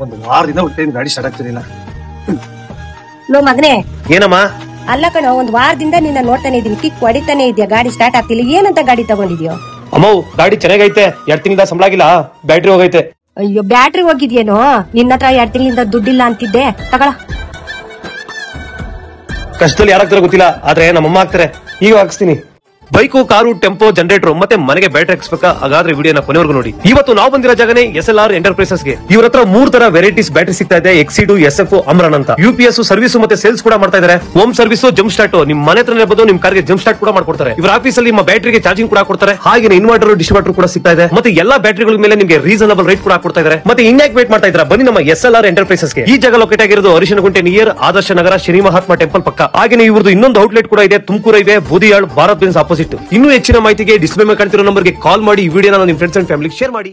ಒಂದು ವಾರದಿಂದ ಹೊಟ್ಟೆ ಗಾಡಿ ಸ್ಟಾರ್ಟ್ ಆಗ್ತಿರ್ಲಿಲ್ಲ. ಲೋ ಮಗನೇ, ಏನಮ್ಮ? ಅಲ್ಲ ಕಣೋ, ಒಂದ್ ವಾರದಿಂದ ನಿನ್ನ ನೋಡ್ತಾನೆ ಇದೀನಿ, ಕಿಕ್ ಹೊಡಿತಾನೆ ಇದೆಯಾ, ಗಾಡಿ ಸ್ಟಾರ್ಟ್ ಆಗ್ತಿಲ್ಲ. ಏನಂತ ಗಾಡಿ ತಗೊಂಡಿದ್ಯೋ? ಅಮ್ಮ ಗಾಡಿ ಚೆನ್ನಾಗೈತೆ, 2 ತಿಂಗಳಿಂದ ಸಂಬಳ ಆಗಿಲ್ಲ, ಬ್ಯಾಟ್ರಿ ಹೋಗೈತೆ. ಅಯ್ಯೋ, ಬ್ಯಾಟ್ರಿ ಹೋಗಿದ್ಯೇನೋ? ನಿನ್ನ ಹತ್ರ 2 ತಿಂಗಳಿಂದ ದುಡ್ಡಿಲ್ಲ ಅಂತಿದ್ದೆ, ತಗೊಳ. ಕಷ್ಟದಲ್ಲಿ ಯಾರಾಗ್ತಾರೋ ಗೊತ್ತಿಲ್ಲ, ಆದ್ರೆ ನಮ್ಮಮ್ಮ ಆಗ್ತಾರೆ. ಈಗ ಹಾಕ್ಸ್ತೀನಿ. ಬೈಕು, ಕಾರು, ಟೆಂಪೋ, ಜನರೇಟರ್ ಮತ್ತೆ ಮನೆಗೆ ಬ್ಯಾಟ್ರಿ ಹಾಕ್ಸ್ಬೇಕಾ? ಹಾಗಾದ್ರೆ ವಿಡಿಯೋನ ಕೊನೆವರೆಗೂ ನೋಡಿ. ಇವತ್ತು ನಾವು ಬಂದಿರೋ ಜಾಗನೇ SLR ಎಂಟರ್ಪ್ರೈಸಸ್ ಗೆ. ಇವ್ರ ಹತ್ರ 3 ತರ ವೆರೈಟೀಸ್ ಬ್ಯಾಟ್ರಿ ಸಿಗ್ತಾ ಇದೆ. ಎಕ್ಸಿಡ್, SF, ಅಮ್ರಾನ್ ಅಂತ. UPS ಸರ್ವಿಸ್ ಮತ್ತೆ ಸೇಲ್ಸ್ ಕೂಡ ಮಾಡ್ತಾ ಇದ್ದಾರೆ. ಹೋಮ್ ಸರ್ವಿಸ್, ಜಂಪ್ ಸ್ಟಾರ್ಟ್, ನಿಮ್ ಮನೆ ಹತ್ರನೇ ಬಂದು ನಿಮ್ ಕಾರ್ಗೆ ಜಂಪ್ ಸ್ಟಾರ್ಟ್ ಕೂಡ ಮಾಡ್ಕೊಡ್ತಾರೆ. ಇವ್ರ ಆಫೀಸ್ ಅಲ್ಲಿ ನಿಮ್ಮ ಬ್ಯಾಟ್ರಿಗೆ ಚಾರ್ಜಿಂಗ್ ಕೂಡ ಕೊಡ್ತಾರೆ. ಹಾಗೆ ಇನ್ವರ್ಟರ್, ಡಿಸ್ಟ್ರಿಬ್ಯೂಟರ್ ಕೂಡ ಸಿಗ್ತಾ ಇದೆ. ಮತ್ತೆ ಎಲ್ಲಾ ಬ್ಯಾಟ್ರಿಗಳ ಮೇಲೆ ನಿಮಗೆ ರೀಸನಬಲ್ ರೇಟ್ ಕೂಡ ಕೊಡ್ತಾ ಇದ್ದಾರೆ. ಮತ್ತೆ ಇನ್ಯಾಕ್ ವೇಟ್ ಮಾಡ್ತಾ ಇದ್ದಾರೆ, ಬನ್ನಿ ನಮ್ಮ SLR ಎಂಟರ್ಪ್ರೈಸಸ್ ಗೆ. ಈ ಜಾಗ ಲೊಕೇಟ್ ಆಗಿರೋದು ಅರಿಶಿನಗುಂಟೆ ನಿಯರ್ ಆದರ್ಶ ನಗರ ಶನಿ ಮಹಾತ್ಮ ಟೆಂಪಲ್ ಪಕ್ಕ. ಹಾಗೆ ಇವ್ರದ್ದು ಇನ್ನೊಂದು ಔಟ್ಲೆಟ್ ಕೂಡ ಇದೆ, ತುಮಕೂರು ಇದೆ, ಬೂದಿಯಾಳ್, ಭಾರತ್ ಬೆನ್ಸ್ ಆಪೋಸಿಟ್. ಇನ್ನೂ ಹೆಚ್ಚಿನ ಮಾಹಿತಿಗೆ ಡಿಸ್ಪ್ಲೇ ಮೇಲೆ ಕಾಣ್ತಿರೋ ನಂಬರ್ಗೆ ಕಾಲ್ ಮಾಡಿ. ಈ ವಿಡಿಯೋನ ನಿಮ್ಮ ಫ್ರೆಂಡ್ಸ್ ಅಂಡ್ ಫ್ಯಾಮಿಲಿಗೆ ಶೇರ್ ಮಾಡಿ.